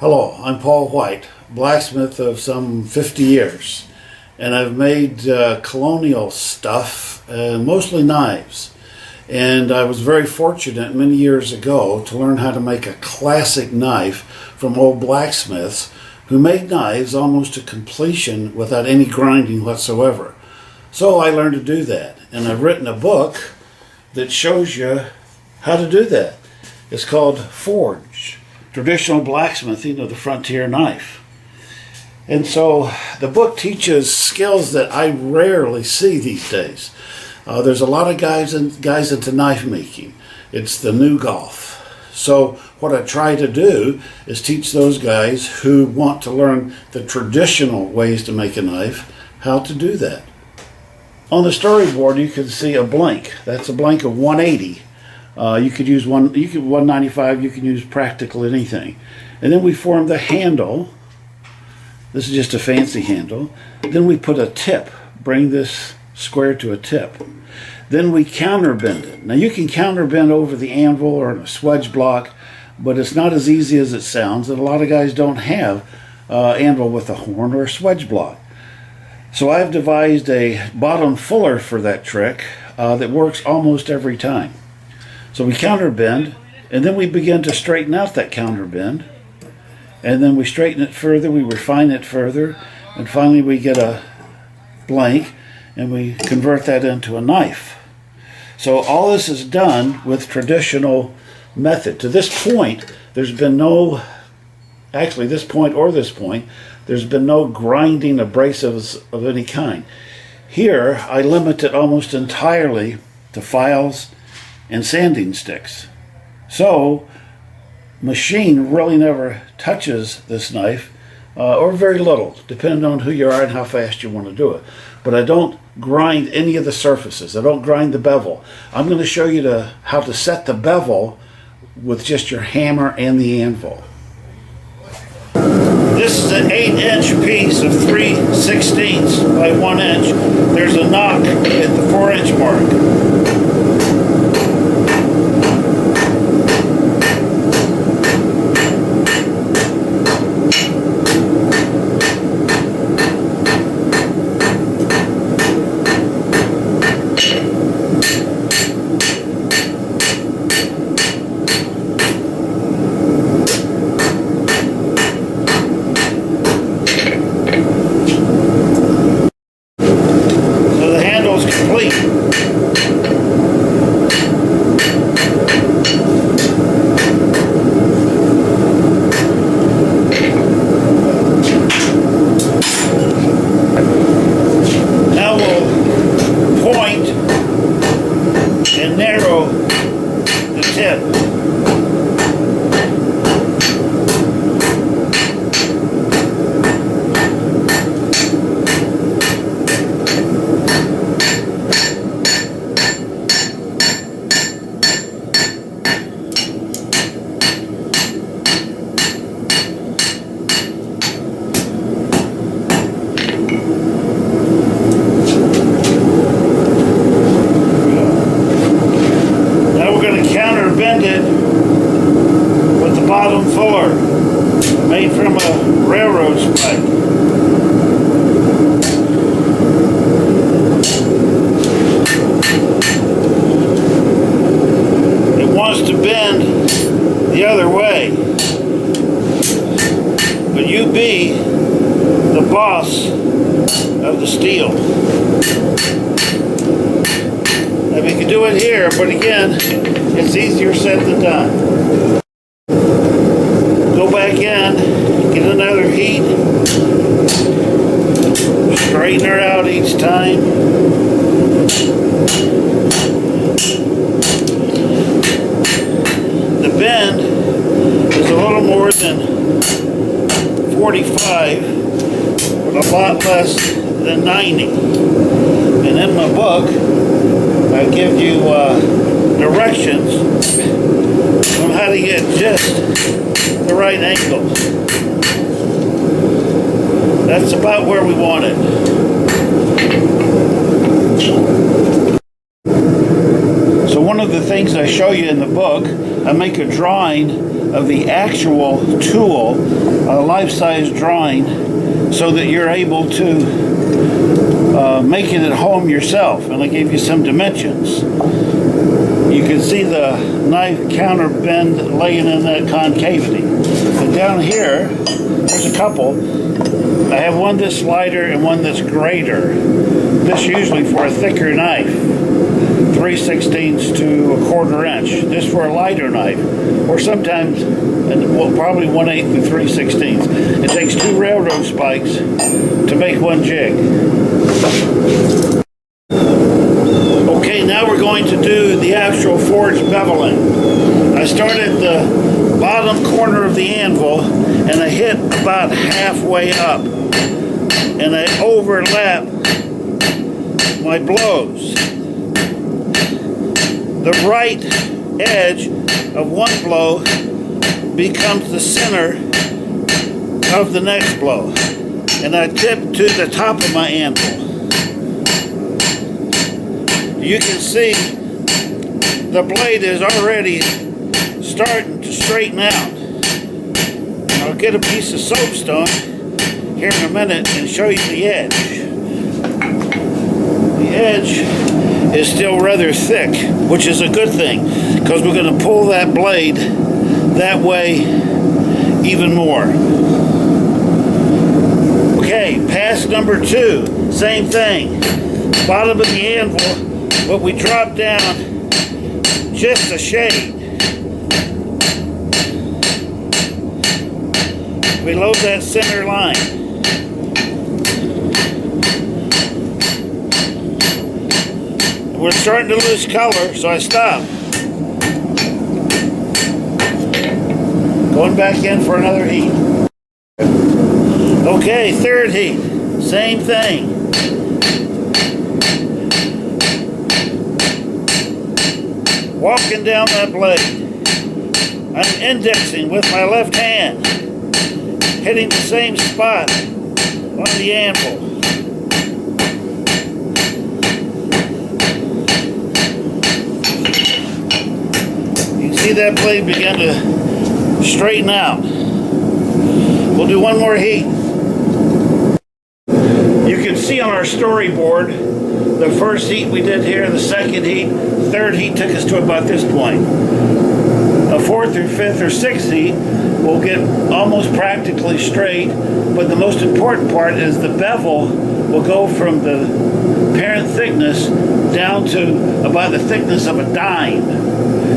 Hello, I'm Paul White, blacksmith of some 50 years, and I've made colonial stuff, mostly knives. And I was very fortunate many years ago to learn how to make a classic knife from old blacksmiths who made knives almost to completion without any grinding whatsoever. So I learned to do that, and I've written a book that shows you how to do that. It's called Forge: Traditional Blacksmithing of the Frontier Knife. And so the book teaches skills that I rarely see these days. There's a lot of guys into knife making. It's the new golf. So what I try to do is teach those guys who want to learn the traditional ways to make a knife how to do that. On the storyboard you can see a blank. That's a blank of 180. You could use 195, you can use practically anything. And then we form the handle. This is just a fancy handle. Then we put a tip, bring this square to a tip. Then we counterbend it. Now you can counterbend over the anvil or a swedge block, but it's not as easy as it sounds, and a lot of guys don't have anvil with a horn or a swedge block. So I've devised a bottom fuller for that trick that works almost every time. So we counterbend, and then we begin to straighten out that counterbend, and then we straighten it further, we refine it further, and finally we get a blank, and we convert that into a knife. So all this is done with traditional method. To this point, there's been no, actually this point or this point, there's been no grinding abrasives of any kind. Here, I limit it almost entirely to files and sanding sticks. So machine really never touches this knife, or very little, depending on who you are and how fast you want to do it. But I don't grind any of the surfaces. I don't grind the bevel. I'm going to show you how to set the bevel with just your hammer and the anvil. This is an 8-inch piece of 3/16 by 1 inch. There's a knock at the 4-inch mark. And narrow the tip. With the bottom fuller made from a railroad spike. It wants to bend the other way, but you be the boss of the steel. Now we can do it here, but again, it's easier said than done. Go back in, get another heat, straighten her out each time. The bend is a little more than 45, but a lot less than 90. And in my book, I give you directions on how to get just the right angle. That's about where we want it. So one of the things I show you in the book, I make a drawing of the actual tool, a life-size drawing, so that you're able to make it at home yourself. And I gave you some dimensions. You can see the knife counter bend laying in that concavity. But down here, there's a couple. I have one that's lighter and one that's greater. This usually for a thicker knife, 3/16 to 1/4 inch. This for a lighter knife, or sometimes, well, probably 1/8 to 3/16. It takes 2 railroad spikes to make one jig. Okay, now we're going to do the actual forge beveling. I started the bottom corner of the anvil and I hit about halfway up and I overlap my blows. The right edge of one blow becomes the center of the next blow, and I tip to the top of my anvil. You can see the blade is already starting to straighten out. I'll get a piece of soapstone here in a minute and show you the edge. The edge is still rather thick, which is a good thing, because we're going to pull that blade that way even more. Okay, pass number 2, same thing. Bottom of the anvil, but we drop down just a shade. We load that center line. We're starting to lose color, so I stop. Going back in for another heat. Okay, 3rd heat, same thing. Walking down that blade. I'm indexing with my left hand, hitting the same spot on the anvil. See that blade begin to straighten out. We'll do one more heat. You can see on our storyboard the first heat we did here, the second heat, 3rd heat took us to about this point. A 4th or 5th or 6th heat will get almost practically straight, but the most important part is the bevel will go from the parent thickness down to about the thickness of a dime.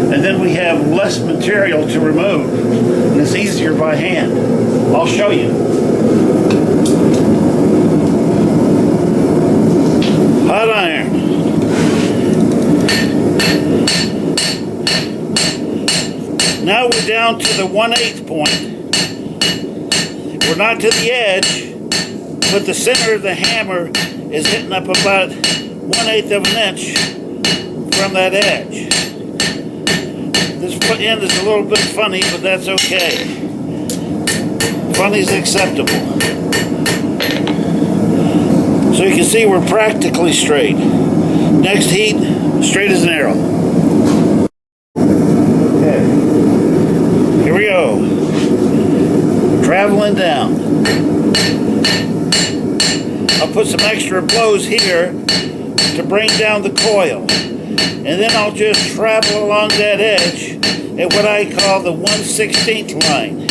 And then we have less material to remove, and it's easier by hand. I'll show you. Hot iron. Now we're down to the 1/8 point. We're not to the edge, but the center of the hammer is hitting up about 1/8 of an inch from that edge. This end is a little bit funny, but that's okay. Funny is acceptable. So you can see we're practically straight. Next heat, straight as an arrow. Okay. Here we go. Traveling down. I'll put some extra blows here to bring down the coil. And then I'll just travel along that edge at what I call the 1/16th line.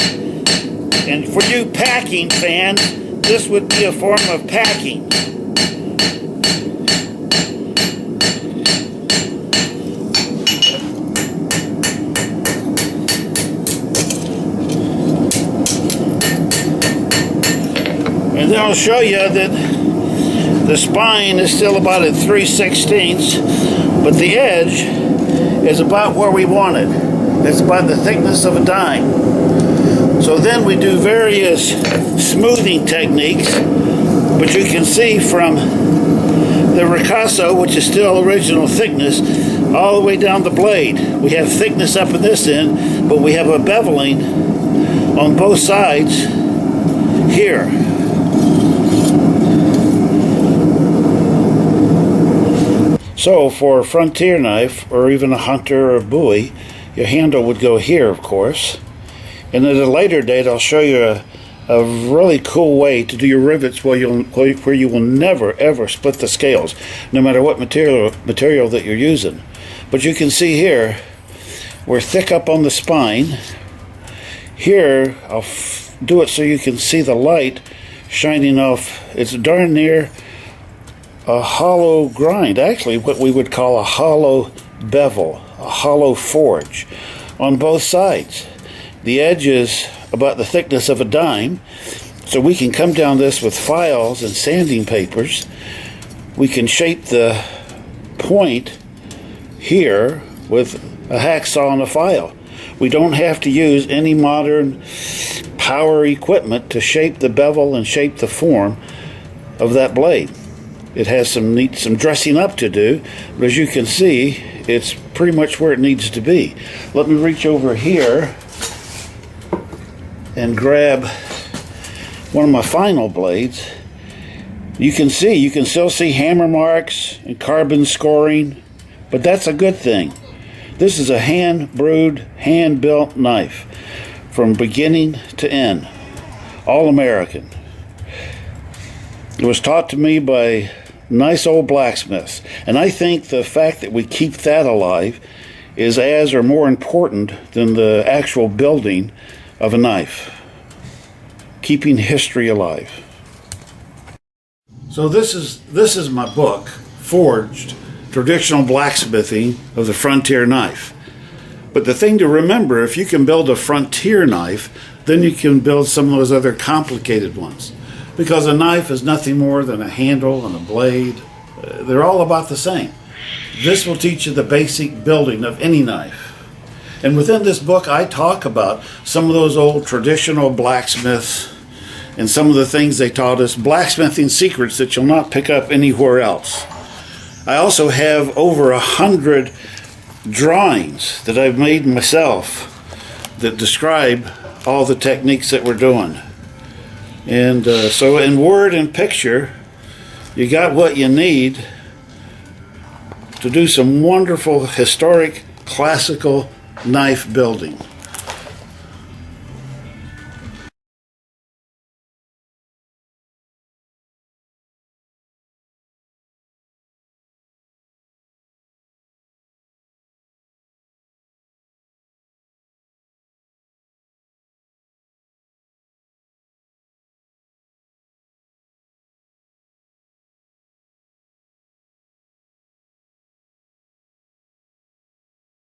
And for you packing fans, this would be a form of packing. And then I'll show you that the spine is still about at 3/16, but the edge is about where we want it. It's about the thickness of a dime. So then we do various smoothing techniques, but you can see from the ricasso, which is still original thickness, all the way down the blade. We have thickness up at this end, but we have a beveling on both sides here. So for a frontier knife, or even a hunter or a bowie, your handle would go here, of course, And at a later date, I'll show you a really cool way to do your rivets where you will never ever split the scales, no matter what material that you're using. But you can see here, we're thick up on the spine. Here, I'll do it so you can see the light shining off. It's darn near a hollow grind, actually what we would call a hollow bevel, a hollow forge on both sides. The edge is about the thickness of a dime, so we can come down this with files and sanding papers. We can shape the point here with a hacksaw and a file. We don't have to use any modern power equipment to shape the bevel and shape the form of that blade. It has some dressing up to do, but as you can see, it's pretty much where it needs to be. Let me reach over here and grab one of my final blades. You can still see hammer marks and carbon scoring, but that's a good thing. This is a hand-brewed, hand-built knife from beginning to end, all American. It was taught to me by nice old blacksmiths, and I think the fact that we keep that alive is as or more important than the actual building of a knife. Keeping history alive. So this is my book, Forged: Traditional Blacksmithing of the Frontier Knife. But the thing to remember, if you can build a frontier knife, then you can build some of those other complicated ones. Because a knife is nothing more than a handle and a blade. They're all about the same. This will teach you the basic building of any knife. And within this book, I talk about some of those old traditional blacksmiths and some of the things they taught us, blacksmithing secrets that you'll not pick up anywhere else. I also have over 100 drawings that I've made myself that describe all the techniques that we're doing. And so in word and picture, you got what you need to do some wonderful historic classical knife building.